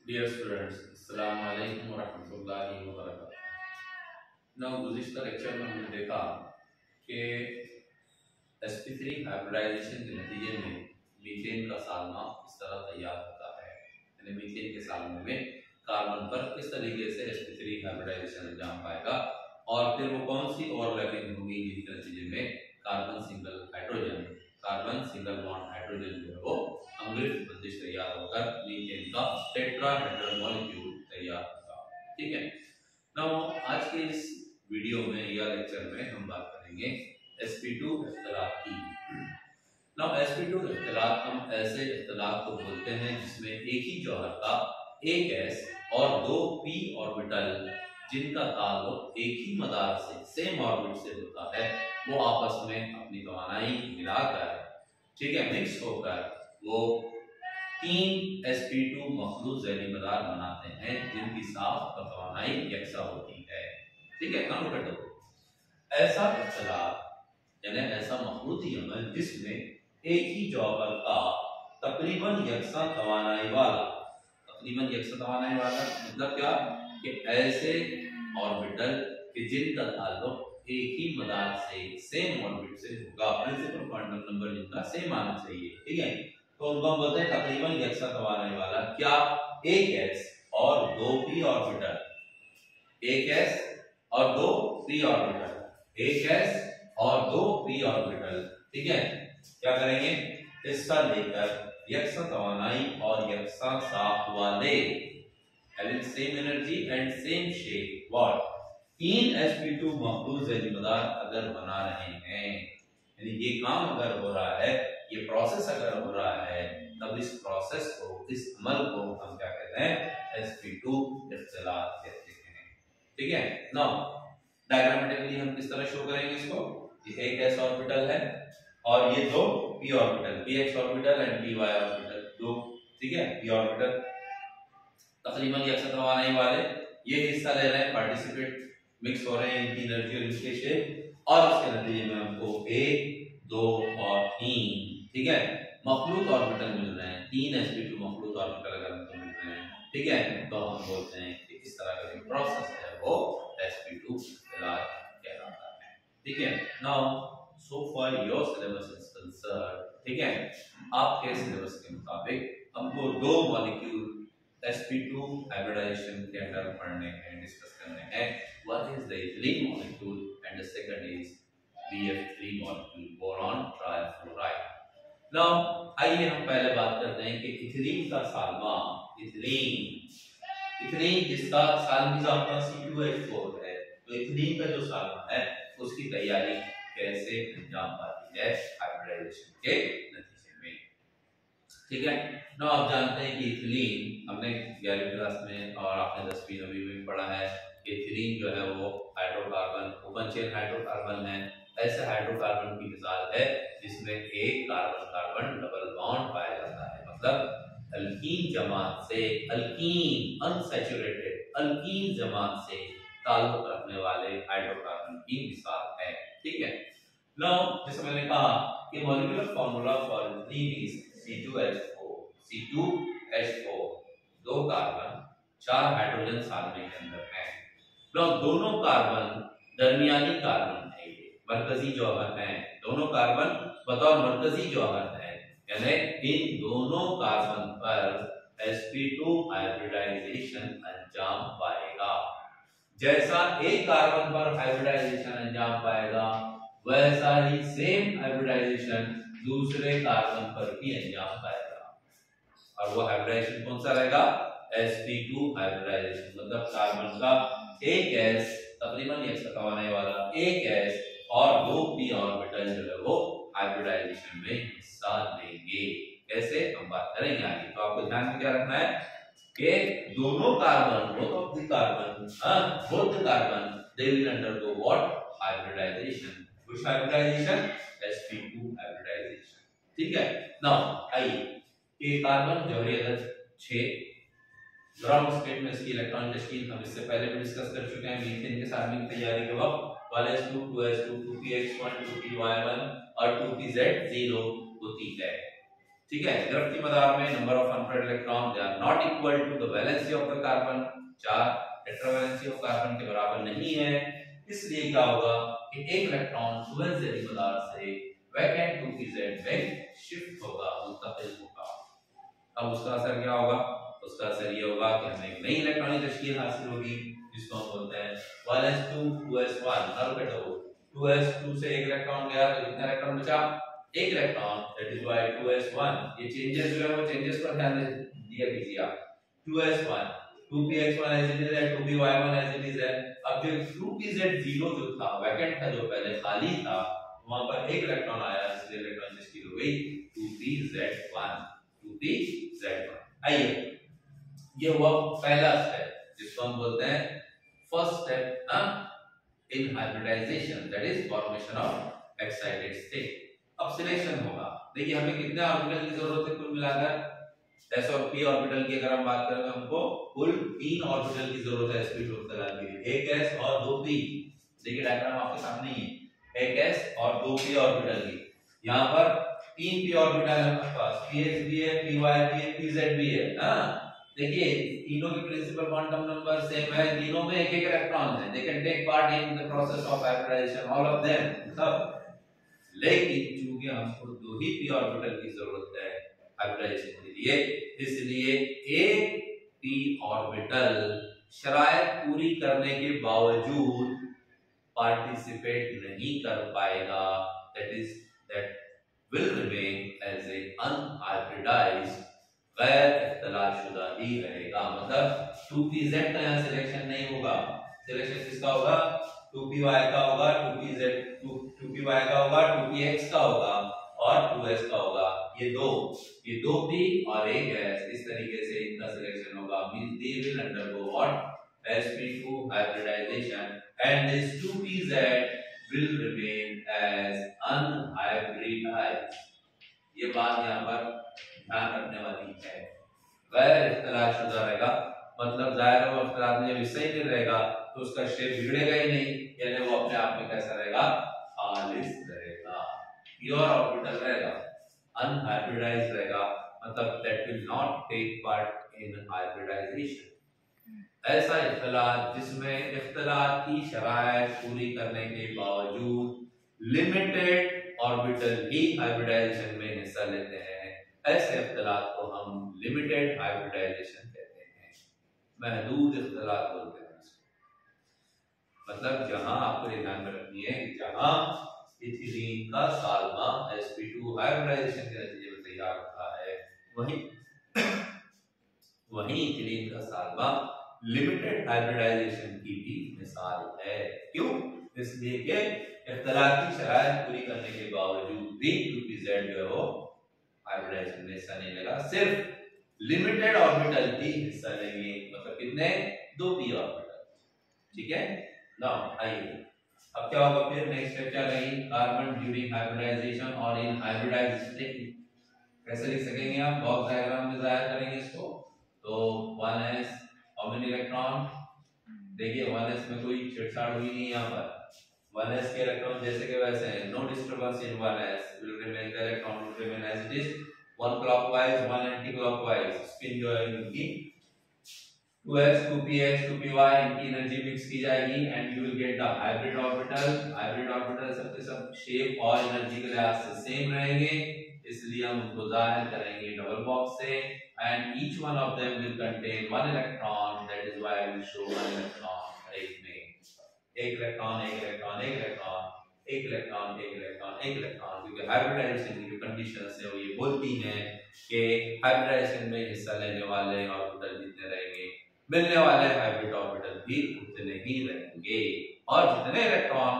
Dear students, अस्सलाम वालेकुम वरहमतुल्लाहि वबरकातुहू। नाउ गुज़िश्ता लेक्चर में हमने देखा कि sp3 हाइब्रिडाइजेशन के नतीजे में मीथेन का सालमा इस तरह तैयार होता है। यानी मीथेन के सालमे में कार्बन पर किस तरीके से sp3 हाइब्रिडाइजेशन अंजाम पाएगा और फिर वो कौन सी ओवरलैपिंग होगी जिसके नतीजे में कार्बन सिंगल बॉन्ड हाइड्रोजन जो है वो अम्लीय बंदिश तैयार होकर मीथेन का टेट्राहेड्रल मॉलिक्यूल तैयार होगा। ठीक है। नाउ आज के इस वीडियो में या लेक्चर में हम बात करेंगे sp2 इख्तिलात की। नाउ sp2 इख्तिलात हम ऐसे इख्तिलात को बोलते हैं जिसमें एक ही जौहर का एक s और दो p ऑर्बिटल जिनका ताल्लुक एक ही मदार से सेम ऑर्बिट से होता है वो आपस में अपनी तवानाई मिलाकर, ठीक है, मिक्स होकर वो तीन sp2 मखलूत ज़ैली मदार बनाते हैं जिनकी साफ तवानाई यकसा होती है। ठीक है। काम कर दो। ऐसा इख्तिलात यानी ऐसा मखलूती अमल जिसमें एक ही जौहर का तकरीबन यकसा तवानाई वाला मतलब क्या कि ऐसे ऑर्बिटल कि जिनका ताल्लुक एक ही मदार से सेम ऑर्बिट से होगा, प्रिंसिपल क्वांटम नंबर जिनका सेम आना चाहिए। ठीक है। तो उनको हम बोलते हैं तकरीबन यकसा तवानाई वाला। क्या? एक s और दो p ऑर्बिटल, एक s और दो p ऑर्बिटल, एक s और दो p ऑर्बिटल। ठीक है। क्या करेंगे? हिस्सा लेकर यकसा तवानाई और यकसा साफ वाले having same energy and same shape what तीन sp2 मखलूत ज़ैली मदार अगर बना रहे हैं, यानी ये काम अगर हो रहा है, ये प्रोसेस अगर हो रहा है, तब इस प्रोसेस को, इस अमल को हम क्या कहते हैं? sp2 इख्तिलात कहते हैं। ठीक है। नाउ डायग्रामेटिकली हम किस तरह शो करेंगे इसको? ये एक s ऑर्बिटल है और ये दो p orbital, px orbital and py orbital, दो, ठीक है, p ऑर्बिटल तकरीबन यकसा तवानाई वाले ये हिस्सा ले रहे हैं, पार्टिसिपेट, मिक्स हो रहे हैं इनकी एनर्जी और इनके शेप, और उसके नतीजे में हमको एक, दो और तीन, ठीक है, मखलूत ऑर्बिटल मिल रहे हैं। तीन sp2 मखलूत ऑर्बिटल अगर हमको मिल रहे हैं, ठीक है, तो हम बोलते हैं कि इस तरह का जो प्रोसेस है वो sp2 इख्तिलात कहलाता है। ठीक है। Now so for your syllabus is concern, ठीक है, आपके सिलेबस के मुताबिक हमको दो मॉलिक्यूल sp2 हाइब्रिडाइजेशन के अंदर पढ़ने हैं, डिस्कस करने हैं। One is the ethylene molecule and the second is BF3 molecule, boron trifluoride. Now आइए हम पहले बात करते हैं कि इथीलीन का सालमा, इथीलीन जिसका सालमी सालमा C2H4 है, तो इथीलीन का जो सालमा है उसकी तैयारी कैसे अंजाम पाती है हाइब्रिडाइजेशन के नतीजे में। ठीक है। ना आप जानते हैं कि इथीलीन हमने 11वीं क्लास में और आपने 10वीं 9वीं में पढ़ा है कि इथीलीन जो है वो हाइड्रोकार्बन, ओपन चेन हाइड्रोकार्बन है। ऐसे हाइड्रोकार्बन की मिसाल है जिसमें एक कार्बन कार्बन डबल बॉन्ड पाया जाता है, मतलब अल्कीन जमात से, अल्कीन अनसैचुरेटेड अल्कीन जमात से ताल्लुक रखने वाले हाइड्रोकार्बन की मिसाल है। ठीक है। नाउ जैसे मैंने कहा कि molecular formula for ethylene is C2H4, दो कार्बन चार हाइड्रोजन सालमे के अंदर है। दोनों कार्बन दरमियानी कार्बन है, ये मरकजी जौहर है, दोनों कार्बन बतौर मरकजी जौहर है, यानी इन दोनों कार्बन पर sp2 हाइब्रिडाइजेशन अंजाम पाएगा। जैसा एक कार्बन पर हाइब्रिडाइजेशन अंजाम पाएगा वैसा ही सेम हाइब्रिडाइजेशन दूसरे कार्बन पर भी अंजाम पाएगा, और वो हाइब्रिडाइजेशन कौन सा रहेगा? sp2 हाइब्रिडाइजेशन, मतलब कार्बन का एक s तकरीबन यकसा तवानाई वाला एक s और दो p ऑर्बिटल जो है वो हाइब्रिडाइजेशन में हिस्सा लेंगे। कैसे? हम बात करेंगे आगे। तो आपको ध्यान में क्या रखना है कि दोनों carbon, both carbon they will undergo what? Hybridization. which hybridization? sp2 hybridization। ठीक है। नाउ आइए, ये कार्बन जौहरी अदद 6, ग्राउंड स्टेट में इसकी इलेक्ट्रॉन तश्कील हम इससे पहले भी डिस्कस कर चुके हैं मीथेन के सालमी की तैयारी के वक्त। 1s2 2s2 2px1 2py1 और 2pz0 होती है। ठीक है, द्रव्य मदार में number of unpaired electron they are not equal to the valency of the carbon, 4 tetravalency of carbon के बराबर नहीं है, इसलिए क्या होगा कि एक इलेक्ट्रॉन 12 जेडी पदार्थ से वैकेंट 2pz में शिफ्ट होगा, मुंतकिल होगा। अब उसका असर क्या होगा? उसका असर ये होगा कि हमें एक नई इलेक्ट्रॉनिक तश्कील हासिल होगी जिसको हम बोलते हैं 1s2 2s1। ना रुके तो 2s2 से एक इलेक्ट्रॉन गया तो कितना इलेक्ट्रॉन बचा? एक electron, that is why 2s1। ये चेंजेस जो है वो चेंजेस पर ध्यान दिया कीजिए आप। 2s1 2px1 as it is है, 2py1 एज इट इज है। अब जो 2pz0 जो था वैकेंट था, जो पहले खाली था, वहां पर एक इलेक्ट्रॉन आया, इसलिए इलेक्ट्रॉन तश्कील हो गई 2pz1 2pz1। आइए, ये हुआ पहला स्टेप जिसको हम बोलते हैं first step in hybridization, that is formation of excited state. अब सिलेक्शन होगा। देखिए हमें कितने ऑर्बिटल की जरूरत है कुल मिलाकर? s और p ऑर्बिटल की अगर हम बात करें तो हमको कुल 3 ऑर्बिटल की जरूरत है sp2 के लिए, एक s और 2p। देखिए डायग्राम आपके सामने ही है, एक s और 2p ऑर्बिटल की। यहां पर 3 p ऑर्बिटल है हमारे पास, px भी है, py भी है, pz भी है। हां, देखिए तीनों के प्रिंसिपल क्वांटम नंबर सेम है, तीनों में एक एक इलेक्ट्रॉन है, they can take part in the process of hybridization, all of them सब। लेकिन चूंकि हमको 2 ही p ऑर्बिटल की जरूरत है हाइब्रिडाइजेशन के लिए, इसलिए एक p ऑर्बिटल शराइत पूरी करने के बावजूद पार्टिसिपेट नहीं कर पाएगा, that will remain as a unhybridized, गैर इख्तिलातशुदा ही रहेगा। मतलब 2pz का यहाँ सिलेक्शन नहीं होगा, सिलेक्शन किसका होगा? 2py का होगा, 2py का होगा, 2px का होगा और 2s का होगा। ये 2p और एक s, इस तरीके से इनका सिलेक्शन होगा। Means they will undergo what? sp2 hybridization and this 2pz will remain as unhybridized। ये बात यहाँ पर ध्यान रखने वाली है, गैर इख्तिलातशुदा रहेगा। मतलब जाहिर है वो इख्तिलात में जब हिस्सा ही नहीं रहेगा तो उसका शेप बिगड़ेगा ही नहीं, यानी वो अपने आप में कैसा रहेगा? खालिस रहेगा, प्योर ऑर्बिटल रहेगा, अनहाइब्रिडाइज्ड रहेगा। मतलब that will not take part in hybridization. ऐसा इख्तिलात जिसमें इख्तिलात की शराइत पूरी करने के बावजूद लिमिटेड ऑर्बिटल ही हाइब्रिडाइजेशन में हिस्सा लेते हैं, ऐसे इख्तिलात को हम लिमिटेड हाइब्रिडाइजेशन कहते हैं, महदूद इख्तिलात बोलते हैं इसको। मतलब जहां आपको ये ध्यान में रखनी है कि जहां इथिलीन का साल्मा sp2 हाइब्रिडाइजेशन के नतीजे में तैयार होता है, वहीं इथिलीन का साल्मा लिमिटेड हाइब्रिडाइजेशन की भी मिसाल है। क्यों? इसलिए कि इख्तिलात की शराइत पूरी करने के बावजूद भी 2pz जो है वो हाइब्रिडाइजेशन में हिस्सा नहीं लेगा, सिर्फ लिमिटेड ऑर्बिटल ही हिस्सा लेंगे। मतलब कितने? 2p orbital. ठीक है, नाउ आइए अब क्या होगा फिर नेक्स्ट स्टेप क्या रहेगी? कार्बन ड्यूरिंग हाइब्रिडाइजेशन और इन हाइब्रिडाइज्ड स्टेट कैसे लिख सकेंगे आप? बॉक्स डायग्राम में जाहिर करेंगे इसको। तो 1s हाउ मेनी इलेक्ट्रॉन? देखिए 1s में कोई छेड़छाड़ हुई नहीं यहाँ पर, 1s के इलेक्ट्रॉन जैसे के वैसे हैं, no disturbance in 1s, will remain the electron will remain as it is, one clockwise one anti clockwise, spin जो है इनकी 2s 2px 2py इनकी एनर्जी मिक्स की जाएगी and you will get the hybrid orbital. Hybrid orbital सबके सब shape और energy के लिहाज से सेम रहेंगे, इसलिए हम उनको जाहिर करेंगे डबल बॉक्स से, and each one of them will contain one electron, that is why I will show one electron हर एक में, एक इलेक्ट्रॉन एक इलेक्ट्रॉन एक इलेक्ट्रॉन एक इलेक्ट्रॉन एक इलेक्ट्रॉन एक इलेक्ट्रॉन, क्योंकि हाइब्रिडाइजेशन की जो कंडीशंस है वो ये बोलती हैं कि हाइब्रिडाइजेशन में हिस्सा लेने वाले ऑर्बिटल जितने रहेंगे, मिलने वाले हाइब्रिड ऑर्बिटल भी उतने ही रहेंगे, और जितने इलेक्ट्रॉन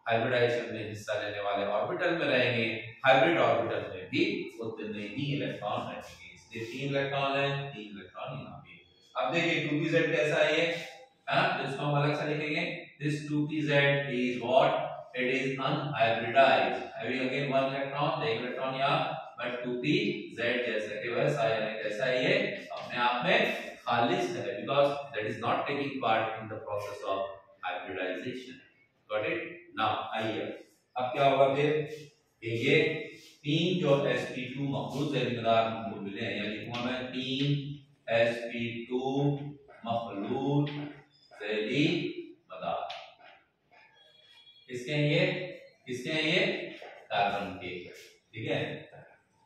हाइब्रिडाइजेशन में हिस्सा लेने वाले ऑर्बिटल में रहेंगे, हाइब्रिड ऑर्बिटल में भी उतने ही इलेक्ट्रॉन रहेंगे। इसलिए 3 इलेक्ट्रॉन है, 3 इलेक्ट्रॉन यहाँ पे। अब देखिए 2pz कैसा है ये? तो इसको हम अलग से लिखेंगे, this 2pz is what? It is unhybridized, having again one electron, एक इलेक्ट्रॉन यहाँ, but 2pz जैसा कि वैसा, यानी कैसा है ये? अपने आप में खालिस है, because that is not taking part in the process of hybridization. Got it? Now आइए अब क्या होगा फिर? ये तीन जो sp2 मखलूत जैली मदार हमको मिले हैं, या लिखूंगा मैं 3 sp2 मखलूत जैली मदार। किसके हैं ये? किसके हैं ये? कार्बन के। ठीक है,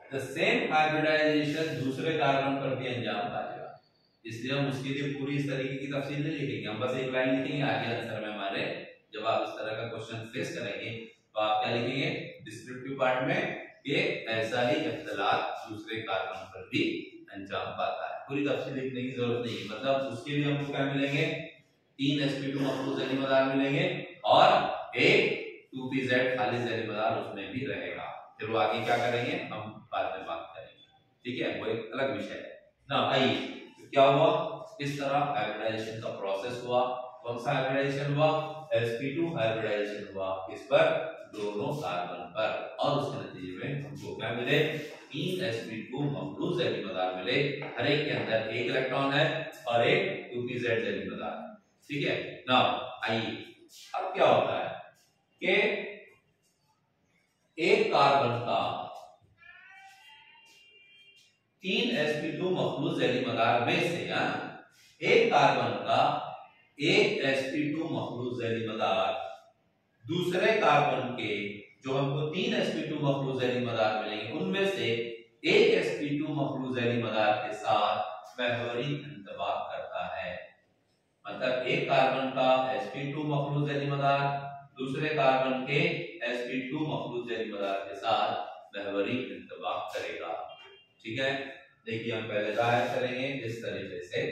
द सेम हाइब्रिडाइजेशन दूसरे कार्बन पर भी अंजाम पाएगा, इसलिए हम उसके लिए पूरी इस तरीके की तफसील नहीं लिखेंगे, हम बस एक लाइन लिखेंगे आगे आंसर में हमारे। जब आप इस तरह का क्वेश्चन फेस करेंगे तो आप क्या लिखेंगे डिस्क्रिप्टिव पार्ट में कि ऐसा ही इख्तिलात दूसरे कार्बन पर भी अंजाम पाता है। पूरी तफसील लिखने की जरूरत नहीं है, मतलब उसके लिए हमको क्या मिलेंगे 3 sp2 मखलूत जैली मदार मिलेंगे और एक 2pz खालिज जैली मदार उसमें भी रहेगा। फिर वो आगे क्या करेंगे हम बाद में बात करेंगे, ठीक है, वो एक अलग विषय है ना। आइए तो क्या हुआ, इस तरह हाइब्रिडाइजेशन का प्रोसेस हुआ। कौन सा हाइब्रिडाइजेशन हुआ? sp2 हाइब्रिडाइजेशन हुआ इस पर दोनों कार्बन पर, और उसके नतीजे में हमको क्या मिले 3 sp2 मखलूत जैली मदार मिले। हर एक के अंदर एक इलेक्ट्रॉन है और एक 2pz जैली मदार है। ठीक है ना। आइए अब क्या होता है कि एक कार्बन का 3 sp2 मखलूत जैली मदार में से एक कार्बन का एक sp2 मखलूत जैली मदार दूसरे कार्बन के जो हमको 3 sp2 मखलूत जैली मदार मिलेंगे उनमें से एक sp2 मखलूत जैली मदार के साथ महवरी इंतबाक करता है। मतलब एक कार्बन का sp2 मखलूत जैली मदार दूसरे कार्बन के sp2 मखलूत जैली मदार के साथ महवरी इंतबाक करेगा। ठीक है, देखिए हम पहले जाहिर करेंगे इस तरीके से।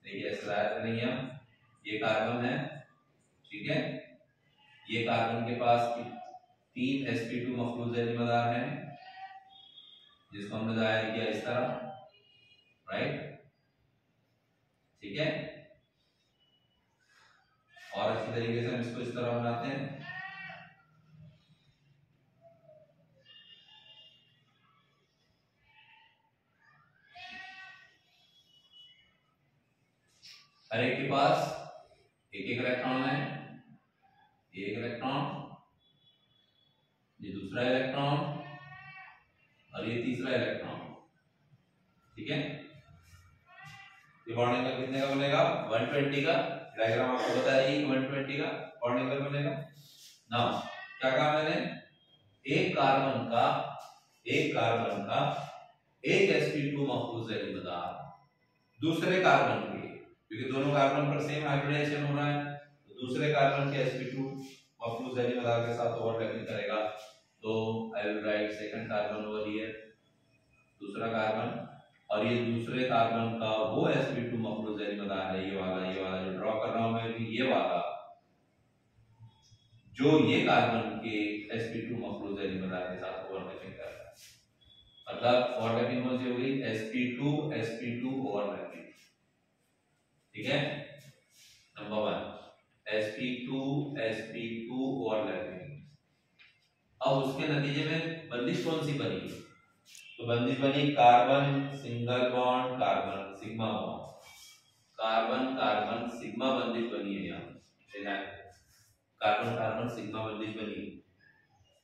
देखिए ऐसे जाहिर करेंगे हम, ये कार्बन है, ठीक है, ये कार्बन के पास 3 sp2 मखलूत जैली मदार है जिसको हमने जाहिर किया इस तरह, राइट। ठीक है, और अच्छी तरीके से हम इसको इस तरह बनाते हैं। हर एक के पास एक एक इलेक्ट्रॉन है, ये एक इलेक्ट्रॉन, ये दूसरा इलेक्ट्रॉन और ये तीसरा इलेक्ट्रॉन। ठीक है, ये बॉन्ड एंगल कितने का बनेगा 120 का। डायग्राम आपको बता रही है 120 का बॉन्ड एंगल बनेगा ना। क्या कहा मैंने, एक कार्बन का एक sp2 मखलूत जैली मदार दूसरे कार्बन के, क्योंकि दोनों कार्बन पर सेम हाइब्रिडाइजेशन हो रहा है, तो दूसरे कार्बन के sp2 मखलूत जैली मदार के साथ ओवरलैपिंग करेगा। तो I will write second carbon over here, दूसरा कार्बन, और ये दूसरे कार्बन का वो sp2 मखलूत जैली मदार है, ये वाला जो ड्रॉ कर रहा हूं मैं, ये वाला जो ये कार्बन के sp2 मखलूत जैली मदार के साथ ओवरलैपिंग कर रहा है। मतलब ओवरलैपिंग कौन सी हो गई, sp2 ओवरलैपिंग। ठीक है, नंबर 1 sp2 ओवरलैपिंग। अब उसके नतीजे में बंदिश कौन सी बनी, तो बंदिश बनी carbon single bond carbon sigma bond, carbon carbon sigma बंदिश बनी है यहाँ, कार्बन कार्बन सिग्मा बंदिश बनी।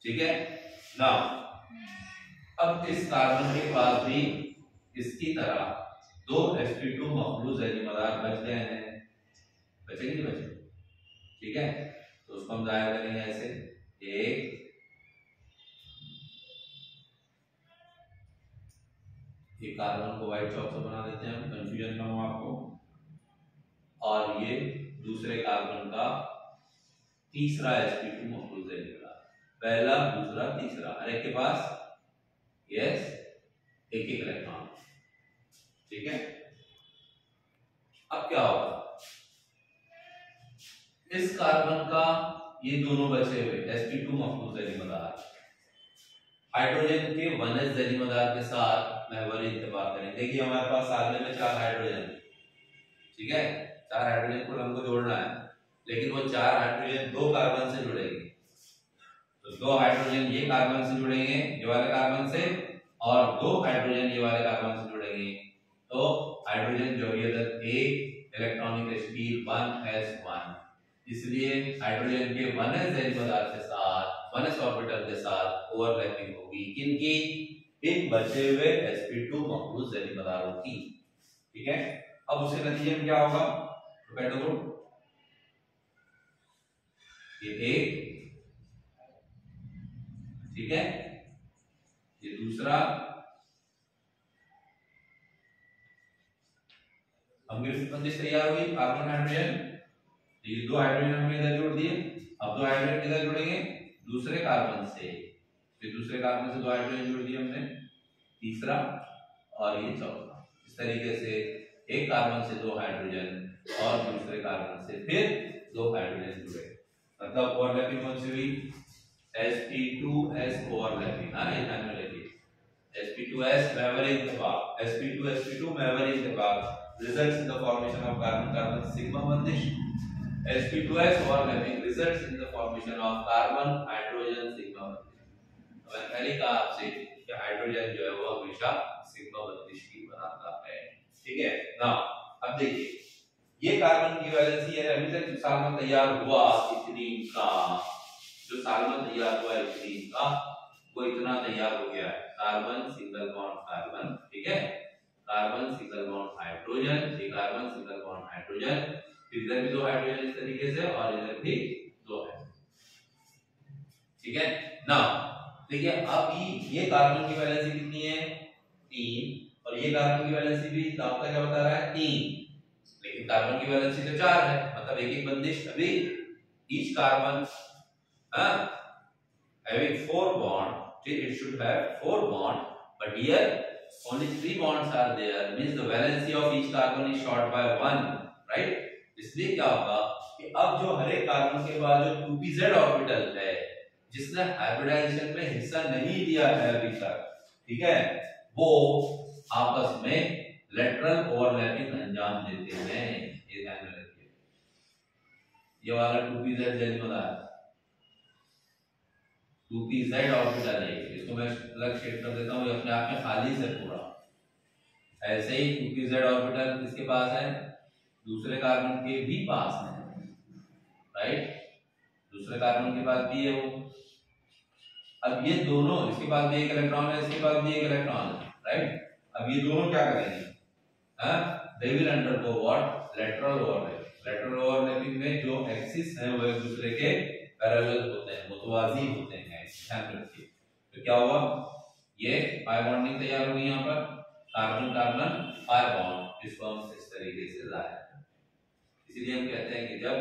ठीक है ना। अब इस कार्बन के पास भी इसकी तरह दो sp2 मखलूत जैली मदार बच गए हैं, बचे नहीं बचे। ठीक है, तो उसको हम जाहिर करेंगे ऐसे, एक कार्बन को व्हाइट चौक से बना देते हैं हम, कंफ्यूजन ना हो आपको, और ये दूसरे कार्बन का तीसरा sp2 मखलूत जैली मदार, पहला दूसरा तीसरा, हर एक के पास यस एक एक इलेक्ट्रॉन। ठीक है, अब क्या होगा, इस कार्बन का ये दोनों बचे हुए sp2 मखलूत जैली मदार हाइड्रोजन के 1s जैली मदार के साथ महवरी इंतबाक करें। देखिए हमारे पास सामने में 4 हाइड्रोजन, ठीक है, 4 हाइड्रोजन को हमको जोड़ना है, लेकिन वो 4 हाइड्रोजन 2 कार्बन से जुड़ेंगे। तो 2 हाइड्रोजन ये कार्बन से जुड़ेंगे, ये वाले कार्बन से, और 2 हाइड्रोजन ये वाले कार्बन से जुड़ेंगे। तो हाइड्रोजन जो है एक इलेक्ट्रॉनिक स्पीड 1s1, इसलिए हाइड्रोजन के 1s जैली पदार्थ के साथ 1s ऑर्बिटल के साथ ओवरलैपिंग होगी किनकी, इन बचे हुए sp2 मखलूत जैली पदार्थों की। ठीक है, अब उसके नतीजे में क्या होगा, ये एक, ठीक है, ये दूसरा, अम्लीय बंदिश तैयार हुई कार्बन हाइड्रोजन, ये दो हाइड्रोजन हमने इधर जोड़ दिए। अब दो हाइड्रोजन किधर जुड़ेंगे, दूसरे कार्बन से, फिर दूसरे कार्बन से दो हाइड्रोजन जोड़ दिए हमने, तीसरा और ये चौथा। इस तरीके से एक कार्बन से दो हाइड्रोजन और दूसरे कार्बन से फिर दो हाइड्रोजन जुड़े, मतलब ओवरलैपिंग कौन सी हुई, sp2s ओवरलैपिंग। हाँ, ये ध्यान में रखिए, sp2s मेम्ब्रेन के बाद sp2 मेम्ब्रेन के बाद results in the formation of carbon sigma बंदिश, sp2s overlapping results in the formation of carbon hydrogen sigma बंदिश। मैंने पहले कहा आपसे कि हाइड्रोजन जो है वो हमेशा सिग्मा बंदिश की बनाता है। ठीक है ना, अब देखिए ये कार्बन की वैलेंसी है, अभी तक जो साल्मन तैयार हुआ इथीन का, जो साल्मन तैयार हुआ इथीन का, वो इतना तैयार हो गया है, कार्बन सिंगल बॉन्ड कार्बन, ठीक है, कार्बन सिंगल बॉन्ड हाइड्रोजन, ये कार्बन सिंगल बॉन्ड हाइड्रोजन, इधर भी दो हाइड्रोजन इस तरीके से और इधर भी दो है। ठीक है ना, देखिए अब ये कार्बन की वैलेंसी कितनी है, 3, और ये कार्बन की वैलेंसी भी आपका क्या बता रहा है, 3, लेकिन कार्बन की वैलेंसी तो 4 है, मतलब एक एक बंदिश, अभी each carbon having 4 bond, it should have 4 bond, but here only 3 bonds are there, means the valency of each carbon is short by 1, right? इसलिए क्या होगा कि अब जो हर एक कार्बन के बाद जो 2pz ऑर्बिटल है, जिसने हाइब्रिडाइजेशन में हिस्सा नहीं लिया है अभी तक, ठीक है, वो आपस में लेटरल ओवरलैपिंग अंजाम देते हैं। ये ध्यान में रखिए, ये वाला 2pz जैसे बता रहा है, 2pz ऑर्बिटल है, इसको मैं अलग शेड कर देता हूँ, ये अपने आप में खाली से पूरा। ऐसे ही 2pz ऑर्बिटल किसके पास है, दूसरे कार्बन के भी पास है, राइट, दूसरे कार्बन के पास भी है वो। अब ये दोनों, इसके पास भी एक इलेक्ट्रॉन है, इसके पास भी एक इलेक्ट्रॉन है, राइट, अब ये दोनों क्या करेंगे, दे will undergo what, lateral overlapping. Lateral overlapping में जो एक्सिस है वो एक दूसरे के पैरेलल होते हैं, मुतवाजी होते हैं, ध्यान रखिए। तो क्या हुआ, ये पाई बॉन्डिंग तैयार हुई, यहाँ पर कार्बन कार्बन पाई बॉन्ड, जिसको हम इस तरीके से लाए। इसीलिए हम कहते हैं कि जब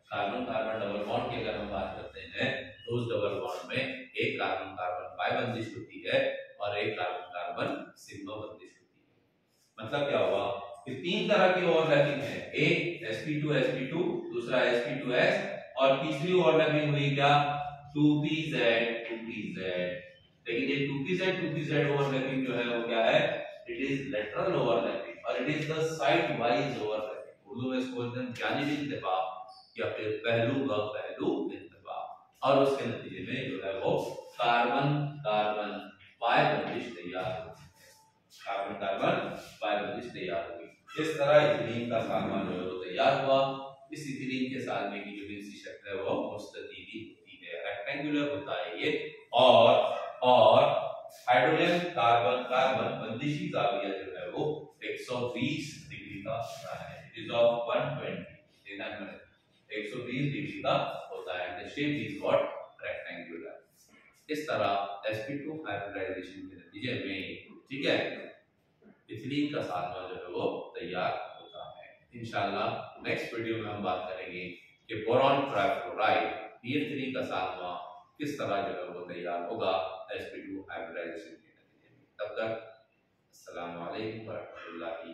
कार्बन कार्बन डबल बॉन्ड की अगर हम बात करते हैं तो उस डबल बॉन्ड में एक कार्बन कार्बन पाई बंदिश होती है और एक कार्बन कार्बन सिग्मा बंदिश होती है। मतलब क्या हुआ कि 3 तरह की ओवरलैपिंग है, एक sp2 sp2, दूसरा sp2s, और तीसरी ओवरलैपिंग हुई क्या, 2pz 2pz। लेकिन ये 2pz ओवरलैपिंग जो है वो क्या है, इट इज लेटरल ओवरलैपिंग और it is the side wise overlapping. Urdu में इसको बोलते हैं जानिबी इंतफाक या फिर पहलू व पहलू इंतफाक, और उसके नतीजे में जो है वो कार्बन कार्बन पाई बंदिश तैयार होती है, कार्बन कार्बन पाई बंदिश तैयार होगी। इस तरह इथीन का सामान जो है वो तैयार हुआ। इस इथीन के सालमे की जो विंसी शक्ल है वो मुस्ततीली होती है, रेक्टेंगुलर होता है ये, और हाइड्रोजन कार्बन कार्बन बंदिशी जाविया जो है वो 120 डिग्री का होता है, इट इज ऑफ 120, 120 डिग्री का होता है, the shape is what, rectangular. इस तरह sp2 हाइब्रिडाइजेशन के नतीजे में, ठीक है, इथीन का साल्मा जो है वो तैयार होता है। इंशाल्लाह नेक्स्ट वीडियो में हम बात करेंगे कि बोरॉन ट्राइफ्लोराइड BF3 का साल्मा किस तरह जो है वो तैयार होगा sp2 हाइब्रिडाइजेशन के नतीजे में। तब तक अस्सलाम वालेकुम व रहमतुल्लाहि